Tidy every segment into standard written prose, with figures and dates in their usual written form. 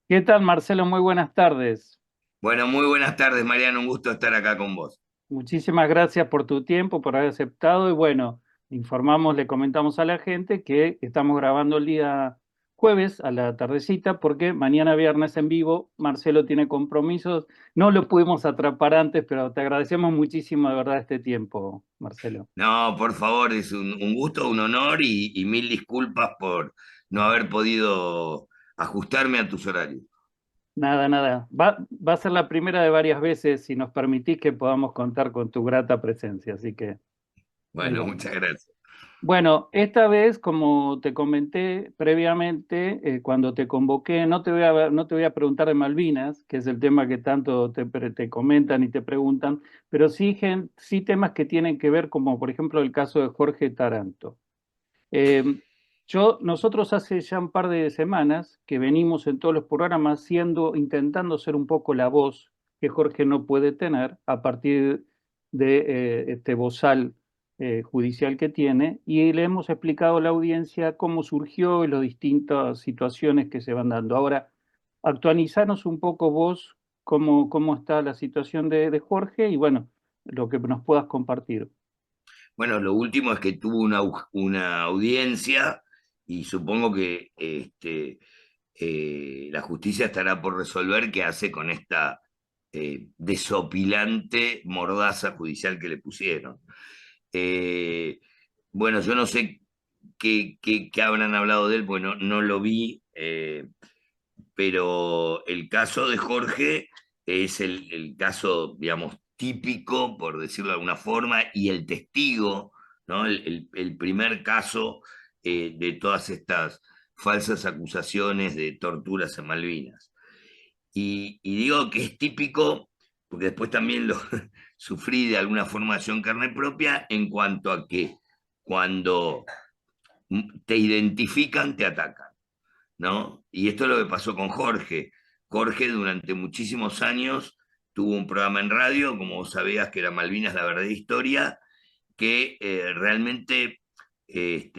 ¿Qué tal, Marcelo? Muy buenas tardes. Bueno, muy buenas tardes, Mariano. Un gusto estar acá con vos. Muchísimas gracias por tu tiempo, por haber aceptado. Y bueno, informamos, le comentamos a la gente que estamos grabando el día jueves a la tardecita porque mañana viernes en vivo Marcelo tiene compromisos. No lo pudimos atrapar antes, pero te agradecemos muchísimo de verdad este tiempo, Marcelo. No, por favor, es un gusto, un honor y mil disculpas por no haber podido ajustarme a tus horarios. Nada, nada. Va a ser la primera de varias veces si nos permitís que podamos contar con tu grata presencia. Así que ahí Bueno, vamos. muchas gracias. Bueno, esta vez, como te comenté previamente, cuando te convoqué, no te voy a preguntar de Malvinas, que es el tema que tanto te comentan y te preguntan, pero sí, sí temas que tienen que ver, como por ejemplo el caso de Jorge Taranto. Eh, nosotros hace ya un par de semanas que venimos en todos los programas intentando ser un poco la voz que Jorge no puede tener a partir de este bozal judicial que tiene, y le hemos explicado a la audiencia cómo surgió y las distintas situaciones que se van dando. Ahora, actualizanos un poco vos cómo está la situación de Jorge y bueno, lo que nos puedas compartir. Bueno, lo último es que tuvo una audiencia y supongo que la justicia estará por resolver qué hace con esta desopilante mordaza judicial que le pusieron. Eh, bueno, yo no sé qué habrán hablado de él, porque no lo vi, pero el caso de Jorge es el caso, digamos, típico, por decirlo de alguna forma, y el testigo, ¿no? El primer caso de todas estas falsas acusaciones de torturas en Malvinas. Y digo que es típico porque después también lo sufrí de alguna forma yo en carne propia en cuanto a que cuando te identifican, te atacan, ¿no? Y esto es lo que pasó con Jorge. Jorge durante muchísimos años tuvo un programa en radio, como vos sabías, que era Malvinas, la verdadera historia, que realmente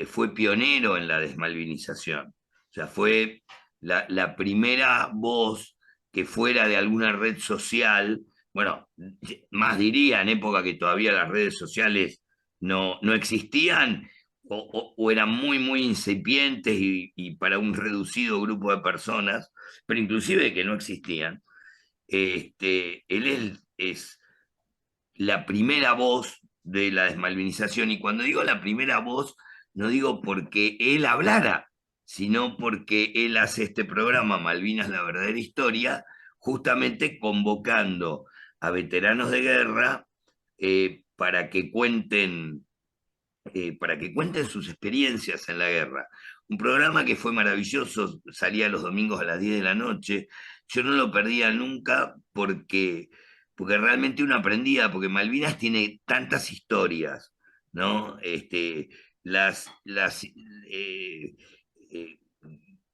fue pionero en la desmalvinización. O sea, fue la primera voz que fuera de alguna red social, bueno, más diría en época que todavía las redes sociales no existían o eran muy incipientes y para un reducido grupo de personas, pero inclusive que no existían. Él es la primera voz de la desmalvinización. Y cuando digo la primera voz, no digo porque él hablara, sino porque él hace este programa Malvinas, la verdadera historia, justamente convocando a veteranos de guerra para que cuenten sus experiencias en la guerra. Un programa que fue maravilloso, salía los domingos a las 10 de la noche. Yo no lo perdía nunca porque realmente uno aprendía, porque Malvinas tiene tantas historias, ¿no? Eh, eh,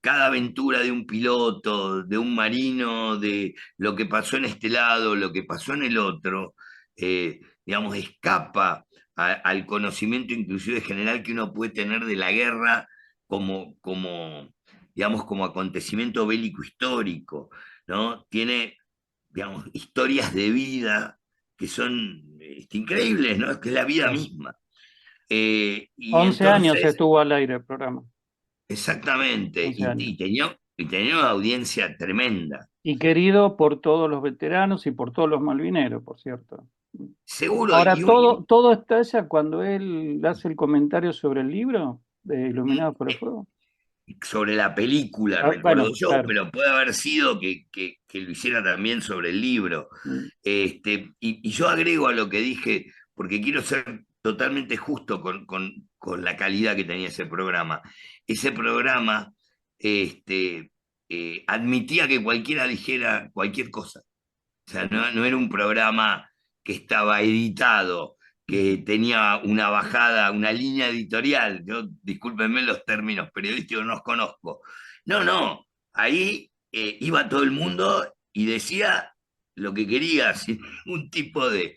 cada aventura de un piloto, de un marino, de lo que pasó en este lado, lo que pasó en el otro, digamos, escapa al conocimiento inclusive general que uno puede tener de la guerra digamos, como acontecimiento bélico histórico, ¿no? Tiene, digamos, historias de vida que son increíbles, ¿no? Es que es la vida Claro. misma. Y 11 años entonces, estuvo al aire el programa. exactamente, 11 años. y tenía una audiencia tremenda. Y querido por todos los veteranos y por todos los malvineros, por cierto. Seguro, Ahora, todo estalla cuando él hace el comentario sobre el libro de Iluminados por el Fuego. sobre la película, Ah, recuerdo bueno, yo, claro. pero puede haber sido que lo hiciera también sobre el libro. Mm. Y yo agrego a lo que dije, porque quiero ser totalmente justo con la calidad que tenía ese programa. Ese programa admitía que cualquiera dijera cualquier cosa. O sea, no era un programa que estaba editado, que tenía una bajada, una línea editorial. Yo, discúlpenme los términos periodísticos, no los conozco. No. Ahí iba todo el mundo y decía lo que quería, sin ningún tipo de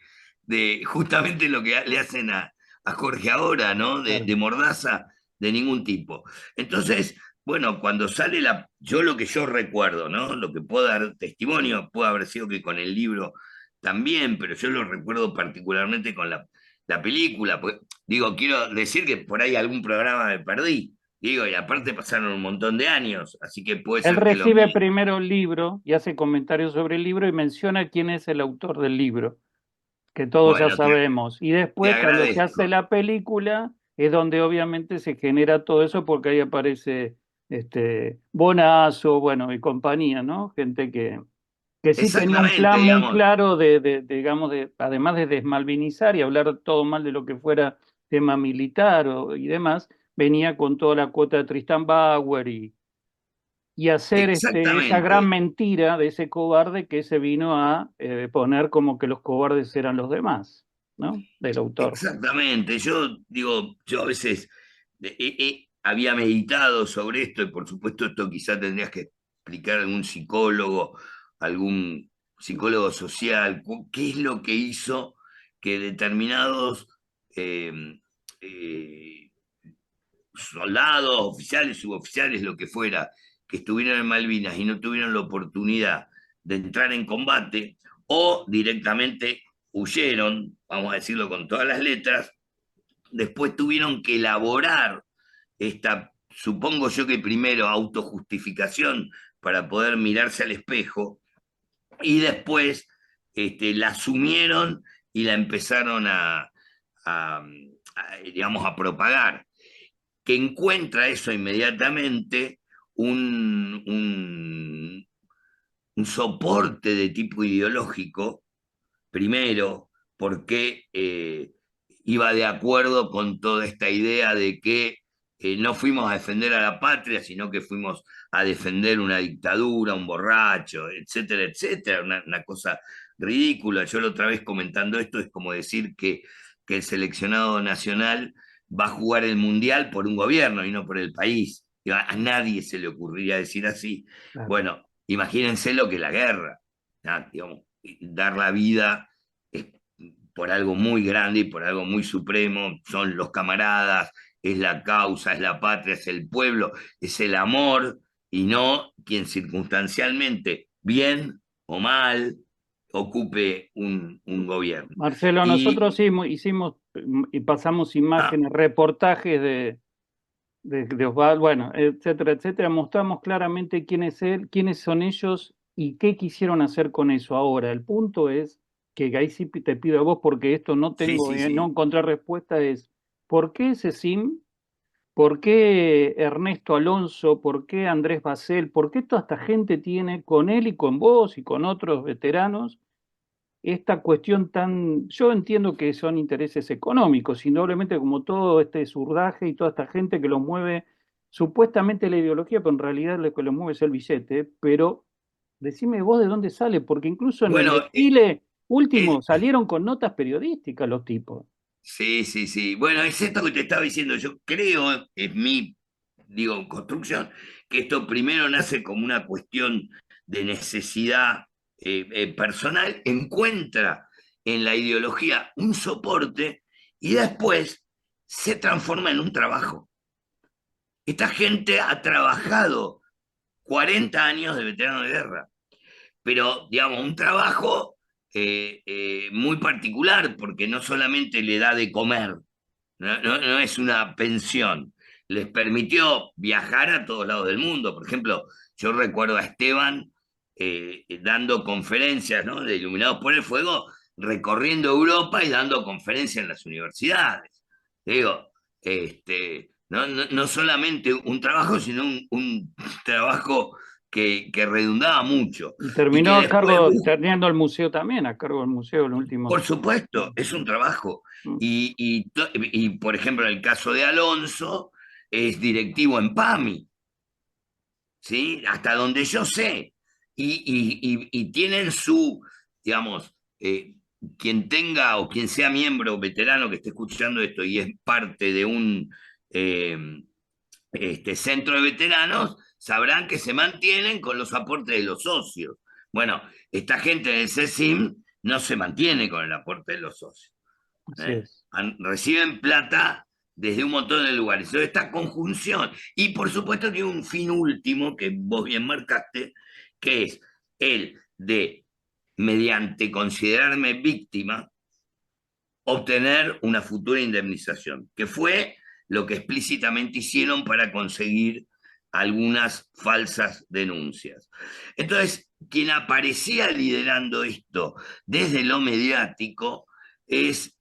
justamente lo que le hacen a Jorge ahora, ¿no? Claro. De mordaza de ningún tipo. Entonces, bueno, cuando sale yo lo que yo recuerdo, ¿no? Lo que puedo dar testimonio, puede haber sido que con el libro también, pero yo lo recuerdo particularmente con la película. Digo, quiero decir que por ahí algún programa me perdí. Digo, y aparte pasaron un montón de años, así que puede Él ser que lo recibe mío. primero el libro y hace comentarios sobre el libro y menciona quién es el autor del libro, que todos ya Bueno, sabemos. Y te después, cuando se hace agradezco. la película, es donde obviamente se genera todo eso, porque ahí aparece Bonazo, bueno, y compañía, ¿no? Gente que sí tenía un Exactamente, plan muy digamos. claro digamos, además de desmalvinizar y hablar todo mal de lo que fuera tema militar y demás, venía con toda la cuota de Tristan Bauer y hacer esa gran Exactamente. mentira de ese cobarde que se vino a poner como que los cobardes eran los demás, ¿no? Del autor. Exactamente, yo digo, yo a veces había meditado sobre esto y por supuesto esto quizá tendrías que explicar a algún psicólogo social, qué es lo que hizo que determinados eh, eh, soldados, oficiales, suboficiales, lo que fuera, que estuvieron en Malvinas y no tuvieron la oportunidad de entrar en combate o directamente huyeron, vamos a decirlo con todas las letras, después tuvieron que elaborar esta, supongo yo que primero autojustificación para poder mirarse al espejo y después la asumieron y la empezaron digamos, a propagar, que encuentra eso inmediatamente un soporte de tipo ideológico, primero, porque iba de acuerdo con toda esta idea de que no fuimos a defender a la patria, sino que fuimos a defender una dictadura, un borracho, etcétera, etcétera, una cosa ridícula. Yo la otra vez comentando esto es como decir que el seleccionado nacional va a jugar el mundial por un gobierno y no por el país. A nadie se le ocurriría decir así. Claro. Bueno, imagínense lo que es la guerra, ¿no? Digamos, dar la vida es por algo muy grande y por algo muy supremo, son los camaradas, es la causa, es la patria, es el pueblo, es el amor, y no quien circunstancialmente, bien o mal, ocupe un gobierno. Marcelo, nosotros Y hicimos y pasamos ah, imágenes, reportajes de Osvaldo, bueno, etcétera, etcétera. Mostramos claramente quién es él, quiénes son ellos y qué quisieron hacer con eso. Ahora, el punto es que ahí sí te pido a vos, porque esto no sí, tengo, sí, no sí. encontré respuesta, es ¿por qué ese SIM? ¿Por qué Ernesto Alonso? ¿Por qué Andrés Basel? ¿Por qué toda esta gente tiene con él y con vos y con otros veteranos esta cuestión tan... Yo entiendo que son intereses económicos, indudablemente como todo este surdaje y toda esta gente que lo mueve supuestamente la ideología, pero en realidad lo que lo mueve es el billete, pero decime vos de dónde sale, porque incluso en el Bueno, desfile es, último salieron con notas periodísticas los tipos. sí, sí, sí. Bueno, es esto que te estaba diciendo. Yo creo, es mi, digo, construcción, que esto primero nace como una cuestión de necesidad personal, encuentra en la ideología un soporte y después se transforma en un trabajo. Esta gente ha trabajado 40 años de veterano de guerra, pero, digamos, un trabajo muy particular, porque no solamente le da de comer, no es una pensión. Les permitió viajar a todos lados del mundo. Por ejemplo, yo recuerdo a Esteban dando conferencias, ¿no? De Iluminados por el Fuego, recorriendo Europa y dando conferencias en las universidades. Digo, no solamente un trabajo, sino un trabajo que redundaba mucho Y y que terminó a después cargo, teniendo el museo también, a cargo del museo en los por últimos... supuesto, es un trabajo. Y, por ejemplo, en el caso de Alonso, es directivo en PAMI, ¿sí? Hasta donde yo sé. Y tienen digamos, quien tenga o quien sea miembro veterano que esté escuchando esto y es parte de un eh, centro de veteranos, sabrán que se mantienen con los aportes de los socios. Bueno, esta gente del CECIM no se mantiene con el aporte de los socios. Así es. Reciben plata desde un montón de lugares. Entonces, esta conjunción, y por supuesto tiene un fin último que vos bien marcaste, que es el de, mediante considerarme víctima, obtener una futura indemnización, que fue lo que explícitamente hicieron para conseguir algunas falsas denuncias. Entonces, quien aparecía liderando esto desde lo mediático es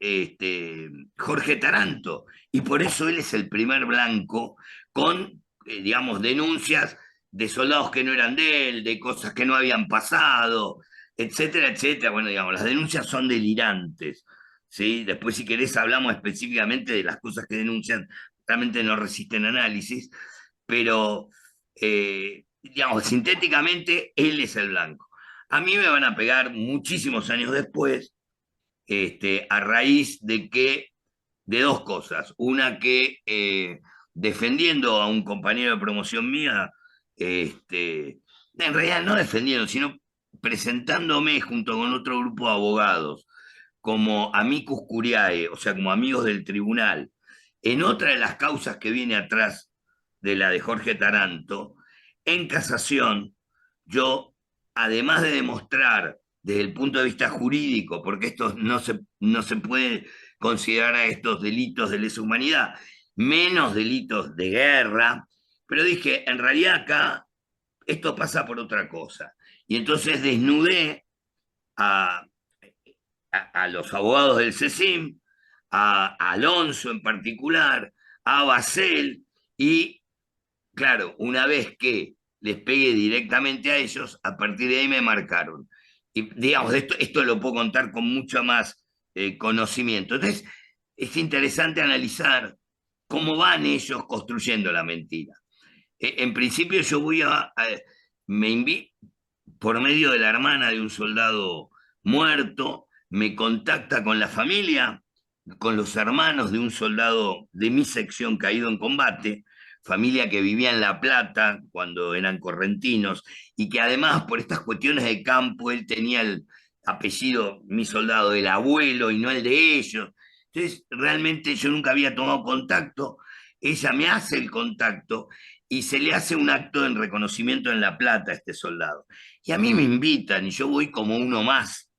Jorge Taranto, y por eso él es el primer blanco con, digamos, denuncias de soldados que no eran de él, de cosas que no habían pasado, etcétera, etcétera. Bueno, digamos, las denuncias son delirantes. ¿Sí? Después, si querés, hablamos específicamente de las cosas que denuncian, realmente no resisten análisis, pero, digamos, sintéticamente, él es el blanco. A mí me van a pegar muchísimos años después, a raíz de dos cosas. Una que, defendiendo a un compañero de promoción mía, en realidad no defendiendo, sino presentándome junto con otro grupo de abogados como amicus curiae, o sea, como amigos del tribunal, en otra de las causas que viene atrás de la de Jorge Taranto, en casación, yo, además de demostrar desde el punto de vista jurídico, porque esto no se puede considerar a estos delitos de lesa humanidad, menos delitos de guerra, pero dije, en realidad acá esto pasa por otra cosa. Y entonces desnudé a, a los abogados del CECIM, a Alonso en particular, a Basel, y claro, una vez que les pegué directamente a ellos, a partir de ahí me marcaron. Y digamos, esto lo puedo contar con mucho más conocimiento. Entonces, es interesante analizar cómo van ellos construyendo la mentira. En principio yo me invito por medio de la hermana de un soldado muerto, me contacta con la familia, con los hermanos de un soldado de mi sección caído en combate, familia que vivía en La Plata cuando eran correntinos, y que además por estas cuestiones de campo él tenía el apellido, mi soldado, del abuelo y no el de ellos. Entonces, realmente yo nunca había tomado contacto, ella me hace el contacto y se le hace un acto en reconocimiento en La Plata a este soldado. Y a mí me invitan y yo voy como uno más.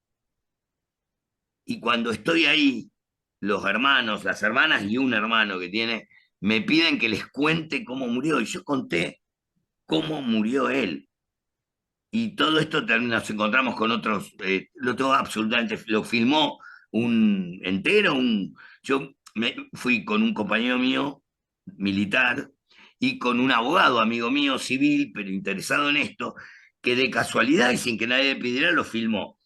Y cuando estoy ahí, los hermanos, las hermanas y un hermano que tiene, me piden que les cuente cómo murió. Y yo conté cómo murió él. Y todo esto nos encontramos con otros, lo todo absolutamente, lo filmó un entero, yo fui con un compañero mío, militar, y con un abogado, amigo mío, civil, pero interesado en esto, que de casualidad y sin que nadie le pidiera, lo filmó.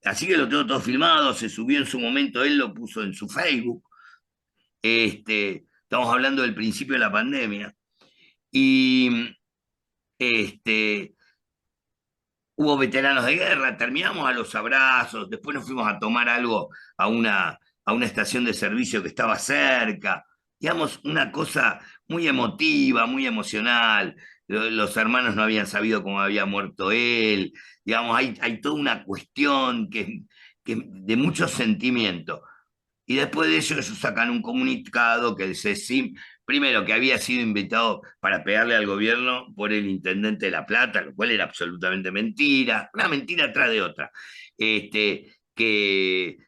Así que lo tengo todo filmado, se subió en su momento, él lo puso en su Facebook. Estamos hablando del principio de la pandemia. Y este, hubo veteranos de guerra, terminamos a los abrazos, después nos fuimos a tomar algo a una estación de servicio que estaba cerca, digamos, una cosa muy emotiva, muy emocional. Los hermanos no habían sabido cómo había muerto él, digamos, hay toda una cuestión de mucho sentimiento. Y después de eso, ellos sacan un comunicado que dice, sí, primero, que había sido invitado para pegarle al gobierno por el intendente de La Plata, lo cual era absolutamente mentira, una mentira tras de otra. Que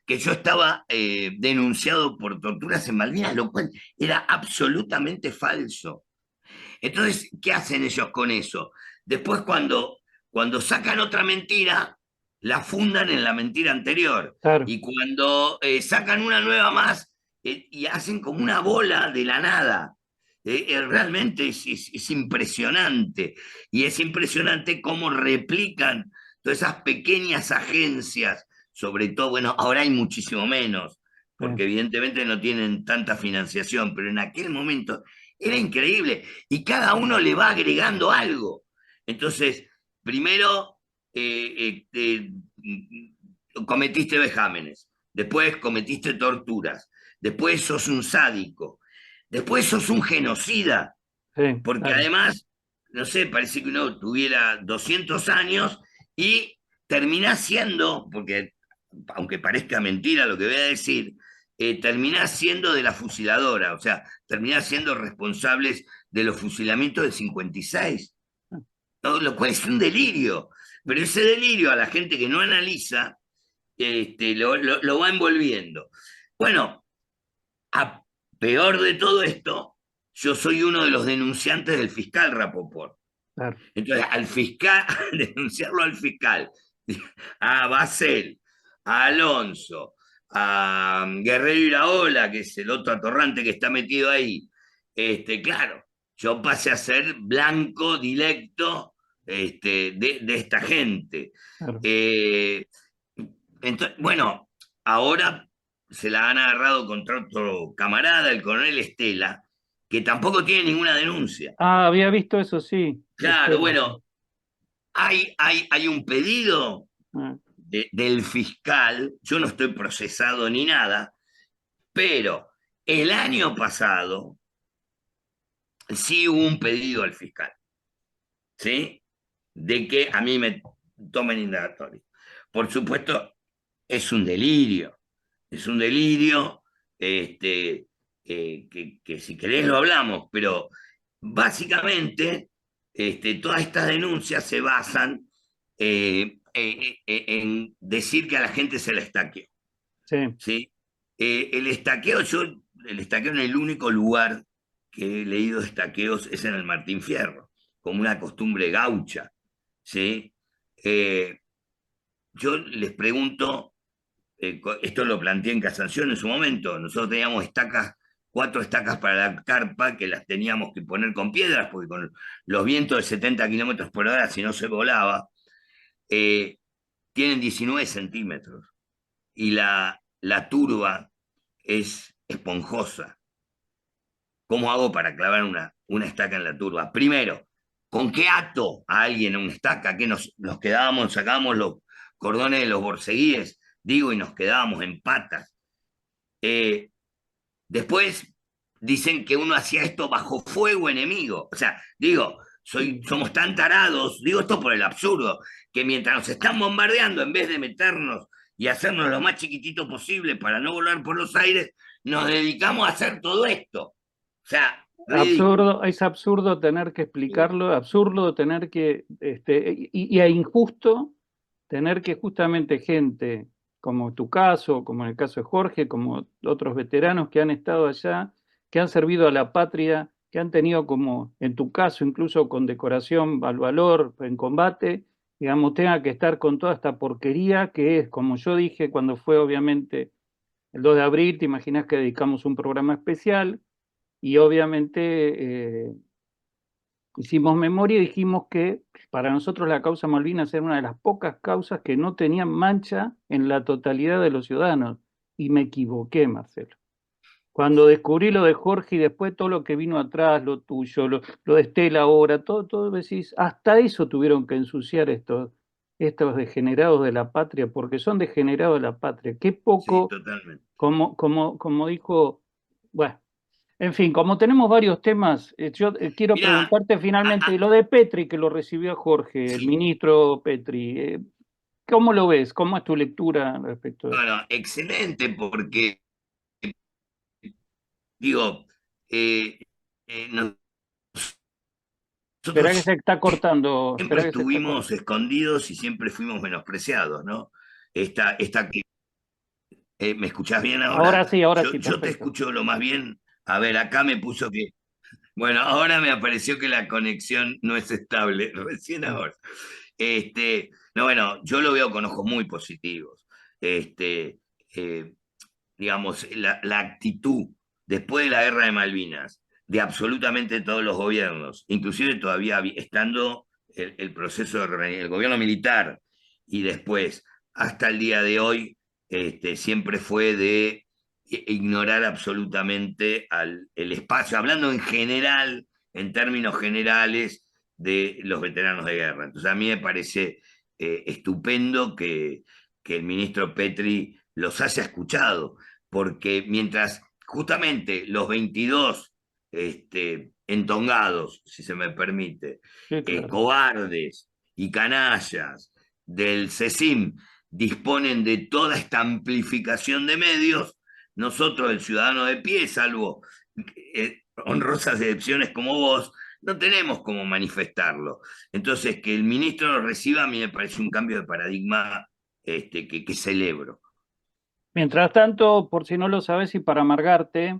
yo estaba denunciado por torturas en Malvinas, lo cual era absolutamente falso. Entonces, ¿qué hacen ellos con eso? Después, cuando sacan otra mentira, la fundan en la mentira anterior. Claro. Y cuando sacan una nueva más, y hacen como una bola de la nada. Realmente es impresionante. Y es impresionante cómo replican todas esas pequeñas agencias, sobre todo, bueno, ahora hay muchísimo menos, porque Sí. evidentemente no tienen tanta financiación, pero en aquel momento era increíble y cada uno le va agregando algo. Entonces, primero cometiste vejámenes, después cometiste torturas, después sos un sádico, después sos un genocida, Sí, porque claro. además, no sé, parece que uno tuviera 200 años y terminás siendo, porque aunque parezca mentira lo que voy a decir, terminás siendo de la fusiladora, o sea, terminás siendo responsables de los fusilamientos del 56, ¿no? Lo cual es un delirio, pero ese delirio a la gente que no analiza, lo va envolviendo. Bueno, a peor de todo esto, yo soy uno de los denunciantes del fiscal Rapoport. Claro. Entonces, al fiscal, denunciarlo al fiscal, a Basel, a Alonso, a Guerrero Iraola, que es el otro atorrante que está metido ahí, claro, yo pasé a ser blanco directo de esta gente. Claro. Eh, entonces, bueno, ahora se la han agarrado contra otro camarada, el coronel Estela, que tampoco tiene ninguna denuncia. Ah, había visto eso, sí. Claro, bueno, hay un pedido Ah, del fiscal, yo no estoy procesado ni nada, pero el año pasado sí hubo un pedido al fiscal, ¿sí? De que a mí me tomen indagatorio. Por supuesto, es un delirio, que si querés lo hablamos, pero básicamente todas estas denuncias se basan en decir que a la gente se la estaqueó, sí, ¿sí? El estaqueo en el único lugar que he leído estaqueos es en el Martín Fierro, como una costumbre gaucha, ¿sí? Eh, yo les pregunto, esto lo planteé en Casación en su momento, nosotros teníamos estacas, 4 estacas para la carpa que las teníamos que poner con piedras, porque con los vientos de 70 kilómetros por hora, si no se volaba, eh, tienen 19 centímetros y la turba es esponjosa. ¿Cómo hago para clavar una estaca en la turba? Primero, ¿con qué ato a alguien a una estaca? ¿Qué nos quedábamos, sacábamos los cordones de los borceguíes, digo, y nos quedábamos en patas? Eh, Después dicen que uno hacía esto bajo fuego enemigo. O sea, digo, somos tan tarados, digo esto por el absurdo, que mientras nos están bombardeando, en vez de meternos y hacernos lo más chiquitito posible para no volar por los aires, nos dedicamos a hacer todo esto. O sea, ridículo. absurdo, es absurdo tener que explicarlo, absurdo tener que, y es injusto tener que justamente gente como tu caso, como en el caso de Jorge, como otros veteranos que han estado allá, que han servido a la patria, que han tenido como, en tu caso, incluso con decoración al valor en combate, digamos, tenga que estar con toda esta porquería que es, como yo dije cuando fue obviamente el 2 de abril, te imaginas que dedicamos un programa especial y obviamente hicimos memoria y dijimos que para nosotros la causa Malvinas era una de las pocas causas que no tenían mancha en la totalidad de los ciudadanos. Y me equivoqué, Marcelo. Cuando descubrí lo de Jorge y después todo lo que vino atrás, lo tuyo, lo de Estela ahora, todo decís, hasta eso tuvieron que ensuciar estos degenerados de la patria, porque son degenerados de la patria. Qué Sí, poco, totalmente. como dijo, bueno. En fin, como tenemos varios temas, yo quiero Mirá, preguntarte finalmente lo de Petri, que lo recibió Jorge, el sí, ministro Petri. ¿Cómo lo ves? ¿Cómo es tu lectura respecto a eso? bueno, excelente, porque digo, eh, nosotros Espera que se está cortando, siempre espera que se está estuvimos cortando. escondidos y siempre fuimos menospreciados, ¿no? ¿Me escuchás bien ahora? Ahora sí, Yo te perfecto. escucho lo más bien. A ver, acá me puso que, bueno, ahora me apareció que la conexión no es estable, recién Ah, ahora. No, bueno, yo lo veo con ojos muy positivos. Este, eh, digamos, la actitud después de la guerra de Malvinas, de absolutamente todos los gobiernos, inclusive todavía estando el proceso el gobierno militar y después hasta el día de hoy, siempre fue de ignorar absolutamente el espacio, hablando en general, en términos generales, de los veteranos de guerra. Entonces a mí me parece estupendo que el ministro Petri los haya escuchado, porque mientras justamente los 22 entongados, si se me permite, sí, claro. cobardes y canallas del CECIM disponen de toda esta amplificación de medios, Nosotros, el ciudadano de pie, salvo honrosas excepciones como vos, no tenemos cómo manifestarlo. Entonces, que el ministro nos reciba a mí me parece un cambio de paradigma que celebro. Mientras tanto, por si no lo sabes y para amargarte,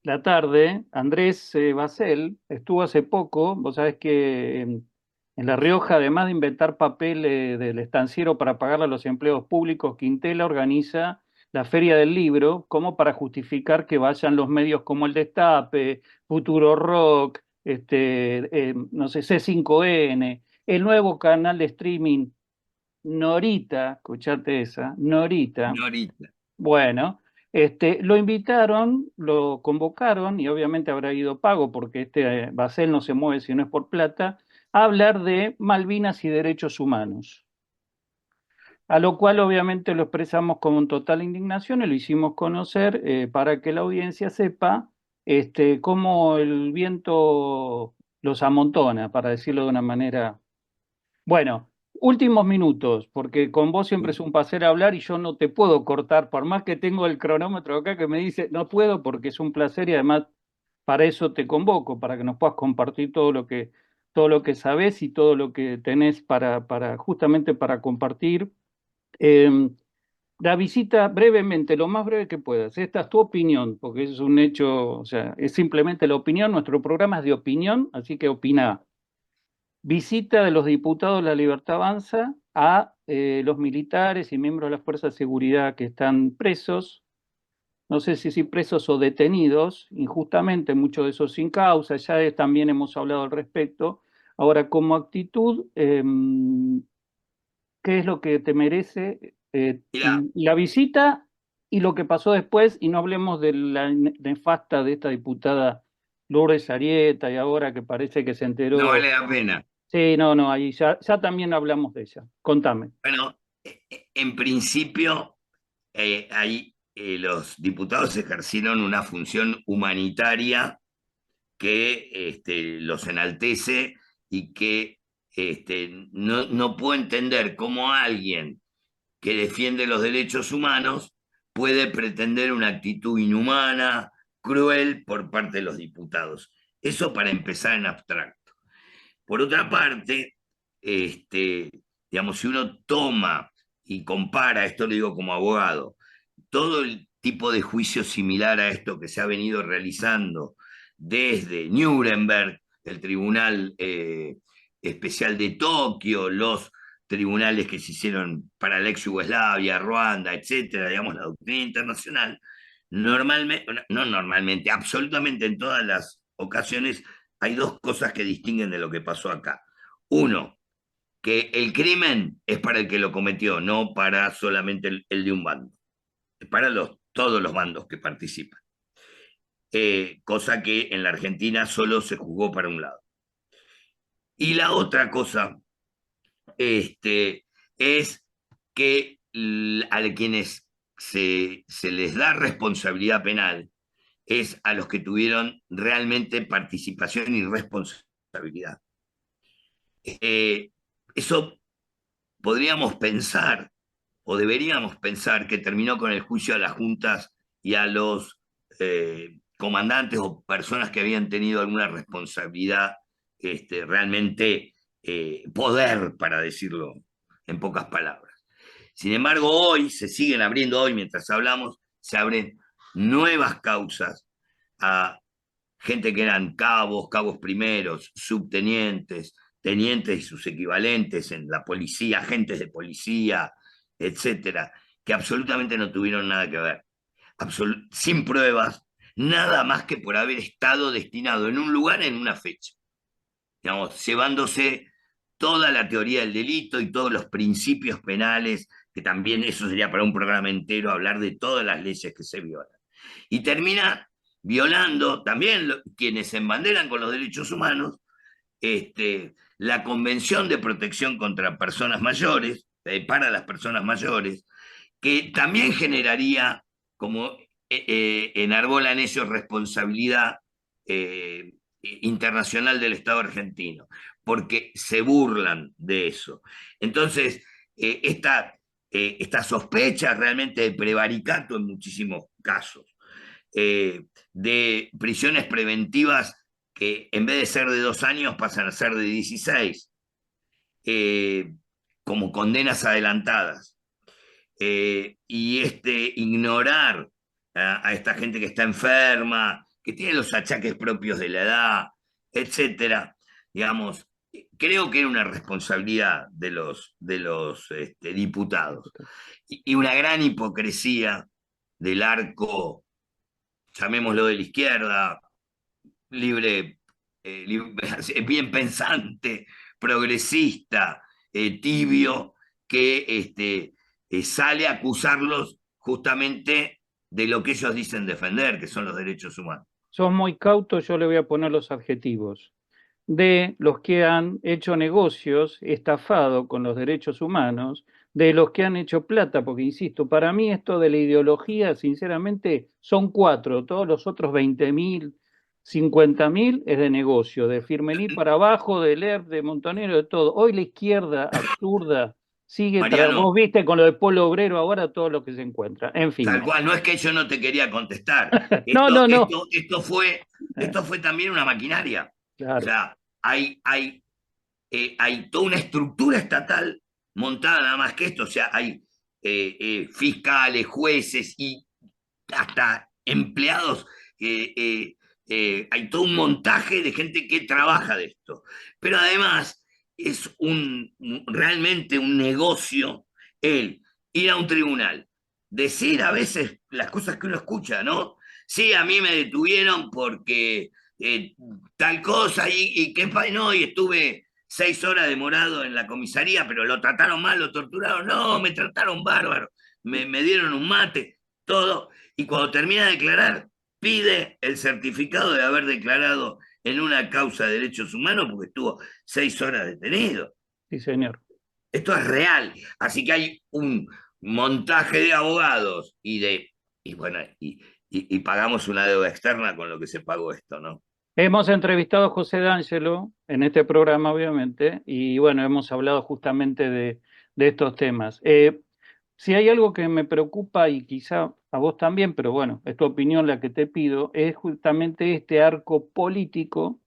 la tarde, Andrés Basel estuvo hace poco, vos sabés que en La Rioja, además de inventar papel del estanciero para pagarle a los empleados públicos, Quintela organiza la Feria del Libro como para justificar que vayan los medios como el Destape, Futuro Rock, no sé, C5N, el nuevo canal de streaming Norita, escuchate esa, Norita. Norita. Bueno, lo invitaron, lo convocaron y obviamente habrá ido pago porque Basel no se mueve si no es por plata, a hablar de Malvinas y derechos humanos. A lo cual obviamente lo expresamos con total indignación y lo hicimos conocer para que la audiencia sepa cómo el viento los amontona, para decirlo de una manera bueno, últimos minutos, porque con vos siempre es un placer hablar y yo no te puedo cortar, por más que tengo el cronómetro acá que me dice, no puedo porque es un placer y además para eso te convoco, para que nos puedas compartir todo lo que sabés y todo lo que tenés justamente para compartir. Eh, la visita brevemente, lo más breve que puedas. Esta es tu opinión, porque es un hecho, o sea, es simplemente la opinión. Nuestro programa es de opinión, así que opina. Visita de los diputados de La Libertad Avanza a los militares y miembros de las fuerzas de seguridad que están presos, no sé si presos o detenidos injustamente, muchos de esos sin causa, ya también hemos hablado al respecto. Ahora, como actitud, ¿qué es lo que te merece Mira, la visita y lo que pasó después? Y no hablemos de la nefasta de esta diputada Lourdes Arieta y ahora que parece que se no enteró. vale la pena. Sí, no, no, ahí ya también hablamos de ella. Contame. Bueno, en principio, ahí los diputados ejercieron una función humanitaria que los enaltece y que no puedo entender cómo alguien que defiende los derechos humanos puede pretender una actitud inhumana, cruel por parte de los diputados. Eso para empezar en abstracto. Por otra parte, digamos, si uno toma y compara, esto lo digo como abogado, todo el tipo de juicio similar a esto que se ha venido realizando desde Nuremberg, el Tribunal Especial de Tokio, los tribunales que se hicieron para la ex Yugoslavia, Ruanda, etcétera, digamos, la doctrina internacional, normalmente, no normalmente, absolutamente en todas las ocasiones hay dos cosas que distinguen de lo que pasó acá. Uno, que el crimen es para el que lo cometió, no para solamente el de un bando, es para todos los bandos que participan. Cosa que en la Argentina solo se jugó para un lado. Y la otra cosa es que a quienes se les da responsabilidad penal es a los que tuvieron realmente participación y responsabilidad. Eh, Eso podríamos pensar o deberíamos pensar que terminó con el juicio a las juntas y a los comandantes o personas que habían tenido alguna responsabilidad, realmente poder, para decirlo en pocas palabras. Sin embargo, hoy se siguen abriendo, hoy mientras hablamos, se abren nuevas causas a gente que eran cabos, cabos primeros, subtenientes, tenientes y sus equivalentes en la policía, agentes de policía, etcétera, que absolutamente no tuvieron nada que ver, sin pruebas, nada más que por haber estado destinado en un lugar en una fecha, digamos, llevándose toda la teoría del delito y todos los principios penales, que también eso sería para un programa entero hablar de todas las leyes que se violan. Y termina violando también quienes se embanderan con los derechos humanos, la Convención de Protección contra Personas Mayores, para las personas mayores, que también generaría, como enarbolan ellos, responsabilidad internacional del Estado argentino, porque se burlan de eso. Entonces, esta sospecha realmente de prevaricato en muchísimos casos, de prisiones preventivas que en vez de ser de 2 años pasan a ser de 16, como condenas adelantadas. Y ignorar a esta gente que está enferma, que tiene los achaques propios de la edad, etcétera, digamos, creo que era una responsabilidad de los diputados y una gran hipocresía del arco, llamémoslo de la izquierda, libre, bien pensante, progresista, tibio, que sale a acusarlos justamente de lo que ellos dicen defender, que son los derechos humanos. Sos muy cauto, yo le voy a poner los adjetivos. De los que han hecho negocios, estafado con los derechos humanos, de los que han hecho plata, porque insisto, para mí esto de la ideología, sinceramente, son cuatro, todos los otros 20.000, 50.000 es de negocio, de Firmení para abajo, de Lerch, de Montonero, de todo. Hoy la izquierda absurda sigue, vos Mariano, viste con lo de Polo Obrero ahora todo lo que se encuentra. En fin, tal cual, no es que yo no te quería contestar. no, Esto, no, no. esto, esto fue, Eh, esto fue también una maquinaria. O claro. sea, hay toda una estructura estatal montada nada más que esto. O sea, hay fiscales, jueces y hasta empleados. Hay todo un montaje de gente que trabaja de esto. Pero además es realmente un negocio el ir a un tribunal, decir a veces las cosas que uno escucha, ¿no? Sí, a mí me detuvieron porque tal cosa y qué no, y estuve 6 horas demorado en la comisaría, pero lo trataron mal, lo torturaron, no, me trataron bárbaro, me dieron un mate, todo, y cuando termina de declarar, pide el certificado de haber declarado en una causa de derechos humanos porque estuvo 6 horas detenido. Sí, señor. Esto es real. Así que hay un montaje de abogados y bueno, y pagamos una deuda externa con lo que se pagó esto, ¿no? Hemos entrevistado a José D'Angelo en este programa, obviamente, y bueno, hemos hablado justamente de estos temas. Si hay algo que me preocupa y quizá a vos también, pero bueno, es tu opinión la que te pido, es justamente este arco político,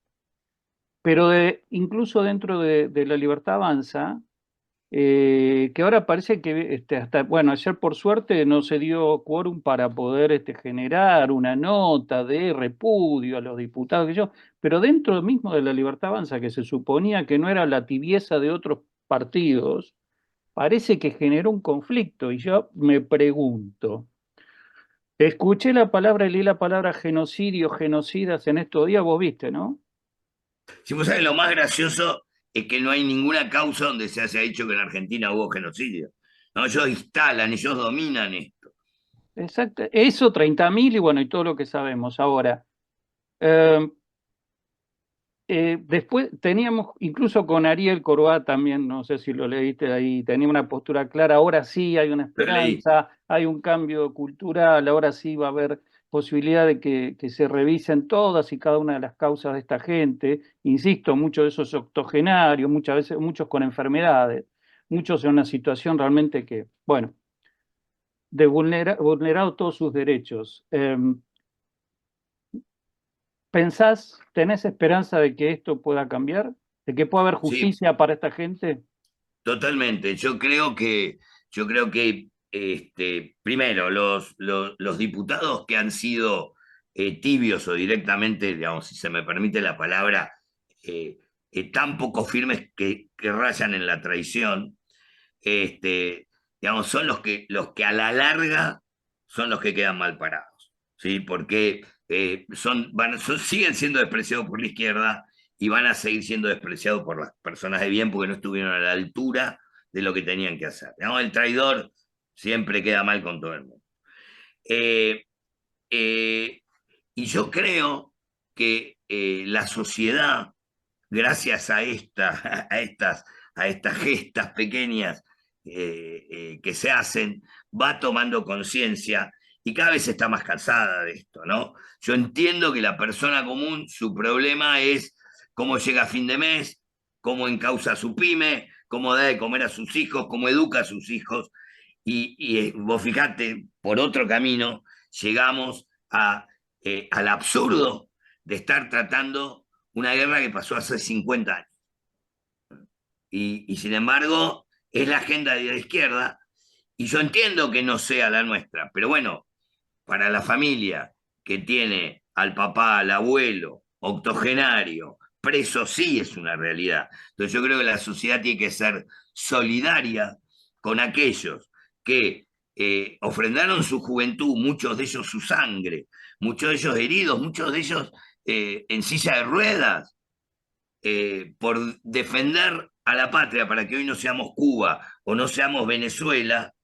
pero incluso dentro de la Libertad Avanza, que ahora parece que hasta, bueno, ayer por suerte no se dio quórum para poder generar una nota de repudio a los diputados que yo, pero dentro mismo de la Libertad Avanza, que se suponía que no era la tibieza de otros partidos, parece que generó un conflicto. Y yo me pregunto, escuché la palabra y leí la palabra genocidio, genocidas en estos días, vos viste, ¿no? Si vos sabés, lo más gracioso es que no hay ninguna causa donde se haya dicho que en Argentina hubo genocidio. No, ellos instalan, ellos dominan esto. Exacto, eso 30.000 y bueno, y todo lo que sabemos. Ahora, eh, después teníamos, incluso con Ariel Corbat también, no sé si lo leíste ahí, tenía una postura clara, ahora sí hay una Lo leí. esperanza, hay un cambio cultural, ahora sí va a haber posibilidad de que se revisen todas y cada una de las causas de esta gente. Insisto, muchos de esos octogenarios, muchas veces, muchos con enfermedades, muchos en una situación realmente que, bueno, de vulnerado todos sus derechos. ¿Pensás, tenés esperanza de que esto pueda cambiar? ¿De que pueda haber Sí, justicia para esta gente? totalmente. Yo creo que primero, los diputados que han sido tibios o directamente, digamos, si se me permite la palabra, eh, tan poco firmes que rayan en la traición, este, digamos, son los que a la larga son los que quedan mal parados, ¿sí? Porque siguen siendo despreciados por la izquierda y van a seguir siendo despreciados por las personas de bien porque no estuvieron a la altura de lo que tenían que hacer. Digamos, el traidor siempre queda mal con todo el mundo. Eh, eh, y yo creo que la sociedad, gracias a estas gestas pequeñas que se hacen, va tomando conciencia y cada vez está más cansada de esto, ¿no? Yo entiendo que la persona común, su problema es cómo llega a fin de mes, cómo encausa su pyme, cómo da de comer a sus hijos, cómo educa a sus hijos. Y vos fijate, por otro camino, llegamos al absurdo de estar tratando una guerra que pasó hace 50 años. Y sin embargo, es la agenda de la izquierda, y yo entiendo que no sea la nuestra, pero bueno, para la familia que tiene al papá, al abuelo, octogenario, preso, sí es una realidad. Entonces yo creo que la sociedad tiene que ser solidaria con aquellos que ofrendaron su juventud, muchos de ellos su sangre, muchos de ellos heridos, muchos de ellos en silla de ruedas, por defender a la patria para que hoy no seamos Cuba o no seamos Venezuela,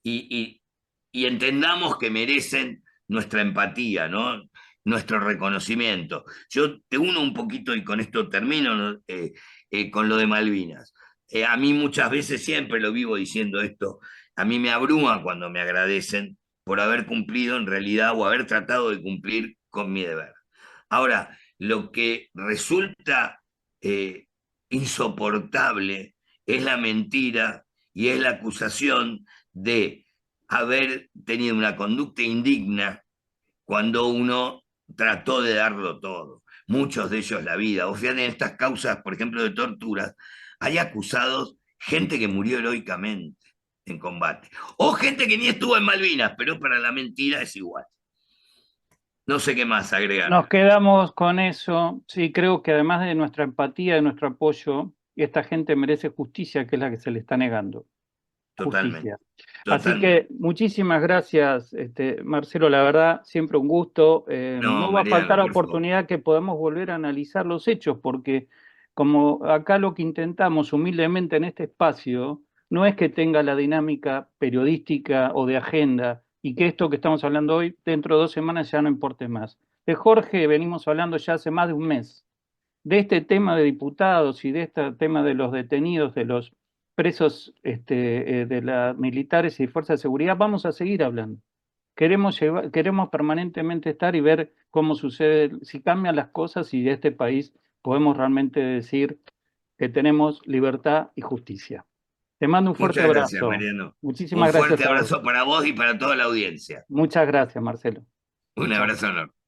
y, y entendamos que merecen nuestra empatía, ¿no? Nuestro reconocimiento. Yo te uno un poquito, y con esto termino, ¿no? Con lo de Malvinas. A mí muchas veces, siempre lo vivo diciendo esto, a mí me abruma cuando me agradecen por haber cumplido en realidad, o haber tratado de cumplir con mi deber. Ahora, lo que resulta insoportable es la mentira y es la acusación de haber tenido una conducta indigna cuando uno trató de darlo todo. Muchos de ellos la vida. O sea, en estas causas, por ejemplo, de torturas, hay acusados gente que murió heroicamente en combate. O gente que ni estuvo en Malvinas, pero para la mentira es igual. No sé qué más agregar. Nos quedamos con eso. Sí, creo que además de nuestra empatía, de nuestro apoyo, esta gente merece justicia, que es la que se le está negando. Totalmente, Justicia. Así totalmente. que muchísimas gracias, Marcelo, la verdad, siempre un gusto. No, No va a faltar Mariano, por favor. oportunidad que podamos volver a analizar los hechos, porque como acá lo que intentamos humildemente en este espacio, no es que tenga la dinámica periodística o de agenda, y que esto que estamos hablando hoy, dentro de 2 semanas ya no importe más. De Jorge venimos hablando ya hace más de un mes de este tema de diputados y de este tema de los detenidos, de los presos de las militares y fuerzas de seguridad, vamos a seguir hablando. Queremos permanentemente estar y ver cómo sucede, si cambian las cosas y de este país podemos realmente decir que tenemos libertad y justicia. Te mando un fuerte Muchas gracias, abrazo. Mariano. Un Muchísimas fuerte gracias a vos. abrazo para vos y para toda la audiencia. Muchas gracias, Marcelo. Un Chao. abrazo enorme.